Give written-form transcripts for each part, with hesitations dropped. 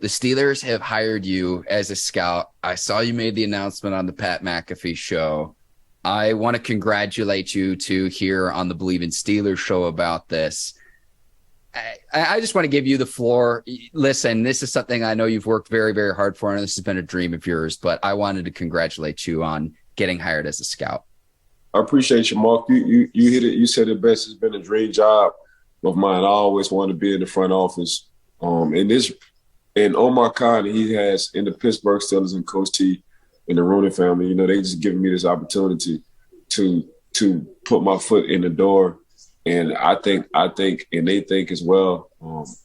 The Steelers have hired you as a scout. I saw you made the announcement on the Pat McAfee show. I want to congratulate you to hear on the Bleav in Steelers show about this. I just want to give you the floor. Listen, this is something I know you've worked very, very hard for, and this has been a dream of yours, but I wanted to congratulate you on getting hired as a scout. I appreciate you, Mark. You hit it. You said it best. It's been a dream job of mine. I always wanted to be in the front office. And Omar Khan, he has in the Pittsburgh Steelers and Coach T and the Rooney family, they just giving me this opportunity to put my foot in the door. And I think, and they think as well,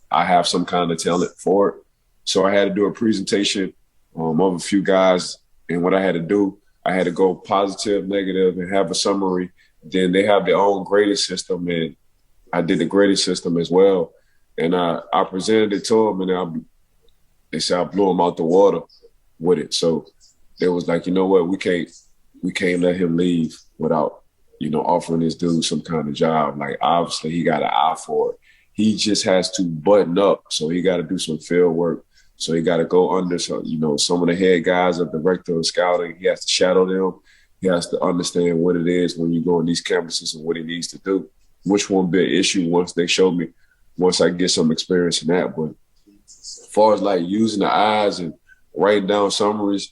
I have some kind of talent for it. So I had to do a presentation of a few guys. And what I had to do, I had to go positive, negative, and have a summary. Then they have their own grading system, and I did the grading system as well. And I presented it to them, and they said I blew them out the water with it. So they was like, you know what, we can't let him leave without offering this dude some kind of job. Like, obviously, he got an eye for it. He just has to button up. So he got to do some field work. So he got to go under, some of the head guys of director of scouting. He has to shadow them. He has to understand what it is when you go on these campuses and what he needs to do, which won't be an issue once I get some experience in that. But as far as like using the eyes and writing down summaries,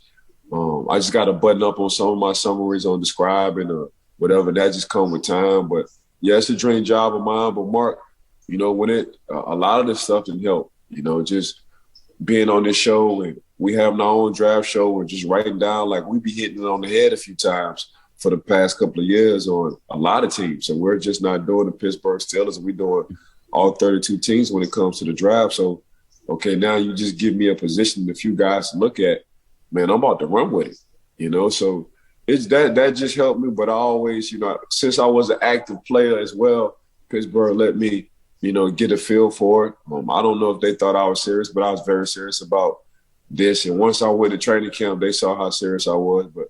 I just got to button up on some of my summaries on describing or whatever. That just come with time. But yeah, it's a dream job of mine. But Mark, when a lot of this stuff didn't help, just being on this show, and we have our own draft show and just writing down, like, we be hitting it on the head a few times for the past couple of years on a lot of teams. And we're just not doing the Pittsburgh Steelers. We're doing all 32 teams when it comes to the draft. So, okay, now you just give me a position, a few guys to look at, man, I'm about to run with it, So it's that just helped me. But I always, since I was an active player as well, Pittsburgh let me, get a feel for it. I don't know if they thought I was serious, but I was very serious about this. And once I went to training camp, they saw how serious I was. But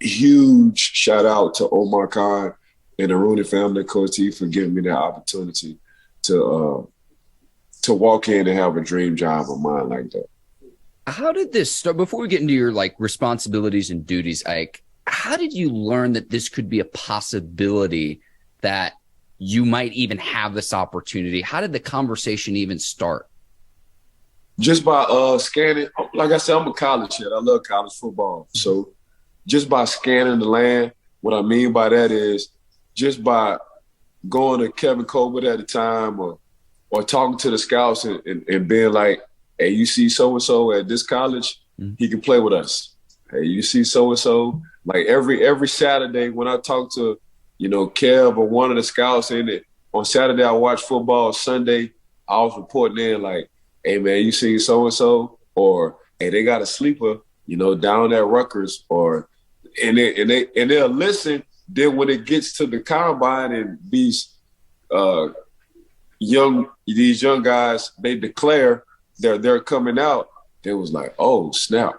huge shout out to Omar Khan and the Rooney family, Coach T, for giving me that opportunity to walk in and have a dream job of mine like that. How did this start? Before we get into your responsibilities and duties, Ike, how did you learn that this could be a possibility, that you might even have this opportunity? How did the conversation even start? Just by scanning. Like I said, I'm a college kid. I love college football. So just by scanning the land, what I mean by that is just by going to Kevin Colbert at the time or talking to the scouts and being like, hey, you see so-and-so at this college, he can play with us. Hey, you see so-and-so. Like every Saturday when I talk to, Kev or one of the scouts in it, on Saturday I watch football, Sunday I was reporting in like, hey, man, you see so-and-so? Or, hey, they got a sleeper, down at Rutgers. And they'll listen. Then when it gets to the combine and these young guys, they declare they're coming out, they was like, oh, snap,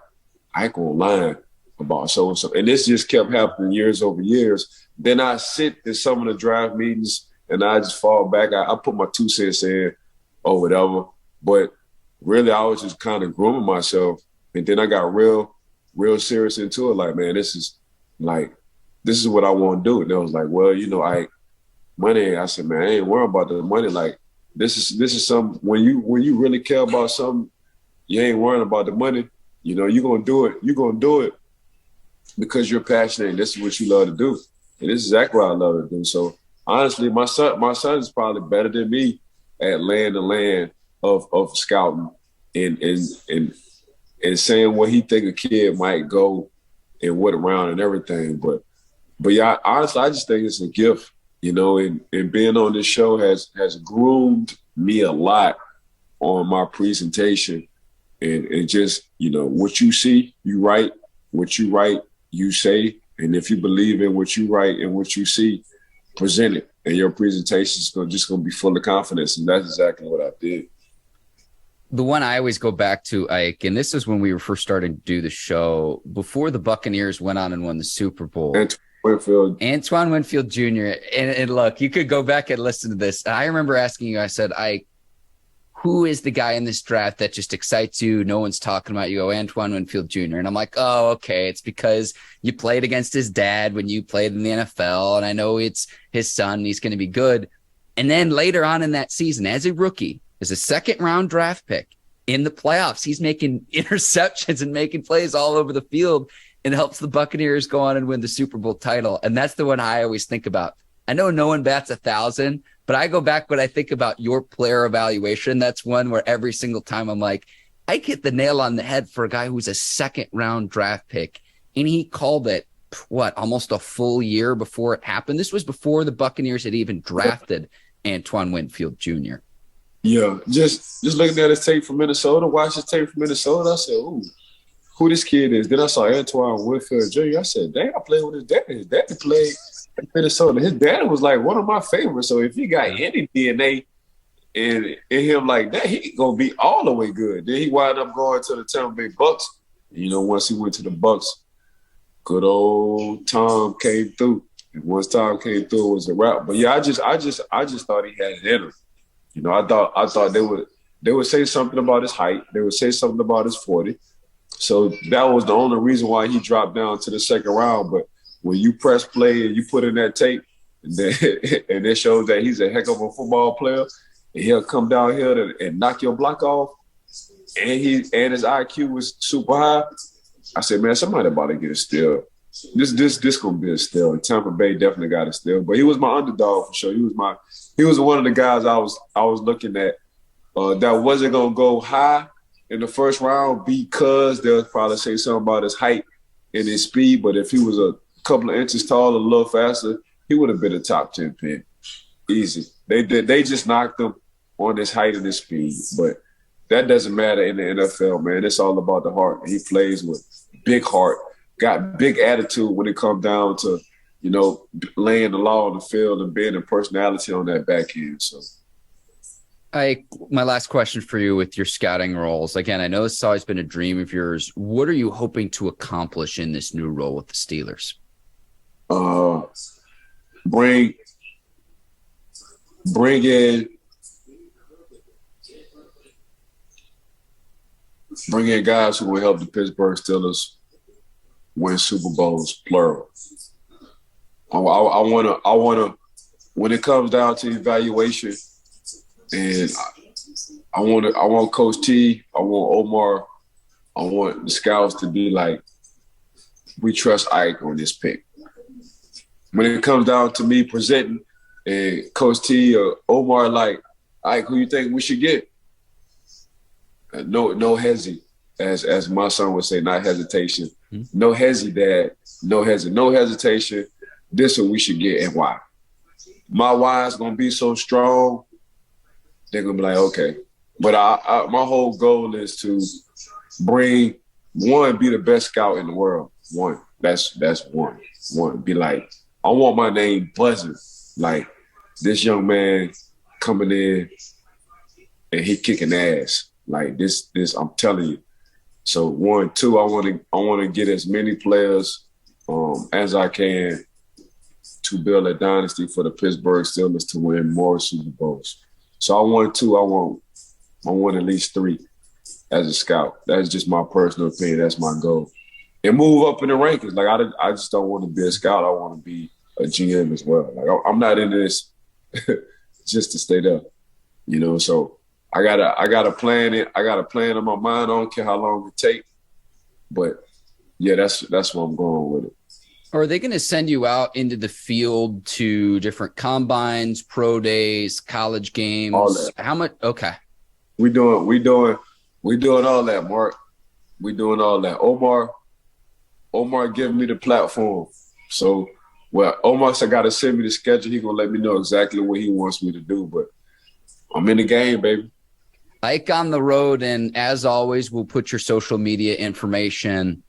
Ike online about so-and-so. And this just kept happening years over years. Then I sit in some of the draft meetings and I just fall back. I put my 2 cents in or whatever. But really, I was just kind of grooming myself. And then I got real serious into it. Like, man, this is what I want to do. And they was like, well, Ike, money. I said, man, I ain't worried about the money. Like, this is something, when you really care about something, you ain't worrying about the money. You're gonna do it. You're gonna do it because you're passionate and this is what you love to do. And this is exactly what I love to do. So honestly, my son is probably better than me at laying the land of scouting and saying where he think a kid might go and what around and everything. But yeah, honestly, I just think it's a gift, and being on this show has groomed me a lot on my presentation and just, what you see, you write, what you write, you say. And if you believe in what you write and what you see, present it. And your presentation is just going to be full of confidence. And that's exactly what I did. The one I always go back to, Ike, and this is when we were first starting to do the show, before the Buccaneers went on and won the Super Bowl. Antoine Winfield Jr. And look, you could go back and listen to this. I remember asking you, I said, Ike, who is the guy in this draft that just excites you? No one's talking about. You go, Antoine Winfield Jr. And I'm like, oh, okay. It's because you played against his dad when you played in the NFL. And I know it's his son. He's going to be good. And then later on in that season, as a rookie, as a second-round draft pick in the playoffs, he's making interceptions and making plays all over the field and helps the Buccaneers go on and win the Super Bowl title. And that's the one I always think about. I know no one bats 1,000, but I go back when I think about your player evaluation. That's one where every single time I'm like, I hit the nail on the head for a guy who's a second-round draft pick. And he called it, almost a full year before it happened. This was before the Buccaneers had even drafted Antoine Winfield Jr. Yeah, just looking at his tape from Minnesota, watch his tape from Minnesota, I said, ooh, who this kid is. Then I saw Antoine Winfield Jr. I said, dang, I played with his dad. His daddy played in Minnesota. His dad was like one of my favorites. So if he got any DNA in him like that, he gonna be all the way good. Then he wound up going to the Tampa Bay Bucks. You know, once he went to the Bucks, good old Tom came through. And once Tom came through, it was a wrap. But yeah, I just thought he had it in him. You know, I thought they would say something about his height. They would say something about his 40. So that was the only reason why he dropped down to the second round. But when you press play and you put in that tape, and it shows that he's a heck of a football player, and he'll come down here and knock your block off, and his IQ was super high. I said, man, somebody about to get a steal. This gonna be a steal. And Tampa Bay definitely got a steal. But he was my underdog for sure. He was one of the guys I was looking at that wasn't gonna go high in the first round because they'll probably say something about his height and his speed. But if he was a couple of inches taller, a little faster, he would have been a top 10 pick. Easy. They just knocked him on his height and his speed. But that doesn't matter in the NFL, man. It's all about the heart. He plays with big heart, got big attitude when it comes down to, you know, laying the law on the field and being a personality on that back end. So, my last question for you with your scouting roles. Again, I know this has always been a dream of yours. What are you hoping to accomplish in this new role with the Steelers? Bring in guys who will help the Pittsburgh Steelers win Super Bowls, plural. I wanna. When it comes down to evaluation, and I want Coach T, I want Omar, I want the scouts to be like, we trust Ike on this pick. When it comes down to me presenting, and Coach T or Omar like, Ike, who you think we should get? No hezzy, as my son would say, not hesitation. Mm-hmm. No hezzy, Dad. No hesitation. This is what we should get and why. My why is gonna be so strong. They're gonna be like, okay. But my whole goal is to be the best scout in the world. One. That's one. One. Be like, I want my name buzzing. Like this young man coming in and he kicking ass. Like this, I'm telling you. So 1, 2, I want to get as many players as I can to build a dynasty for the Pittsburgh Steelers to win more Super Bowls. So I want at least 3 as a scout. That's just my personal opinion. That's my goal. And move up in the rankings. Like I just don't want to be a scout. I want to be a GM as well. Like I'm not into this just to stay there, you know. So I gotta plan it. I got a plan in my mind. I don't care how long it takes. But yeah, that's where I'm going with it. Are they going to send you out into the field to different combines, pro days, college games? All that. How much? Okay. We doing all that, Mark. We doing all that. Omar giving me the platform. So, Omar said, got to send me the schedule. He gonna let me know exactly what he wants me to do. But I'm in the game, baby. Ike on the road, and as always, we'll put your social media information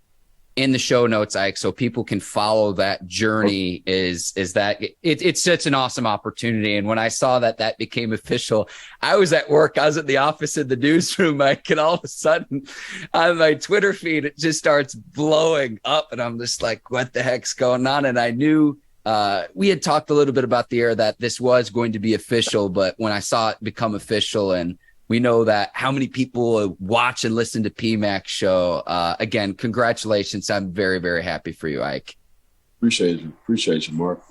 in the show notes, Ike, so people can follow that journey. Is that it's such an awesome opportunity. And when I saw that became official, I was at work. I was at the office in the newsroom, Mike, and all of a sudden on my Twitter feed, it just starts blowing up. And I'm just like, what the heck's going on? And I knew we had talked a little bit about the air that this was going to be official, but when I saw it become official and We know that how many people watch and listen to PMAC's show. Again, congratulations. I'm very, very happy for you, Ike. Appreciate you, Mark.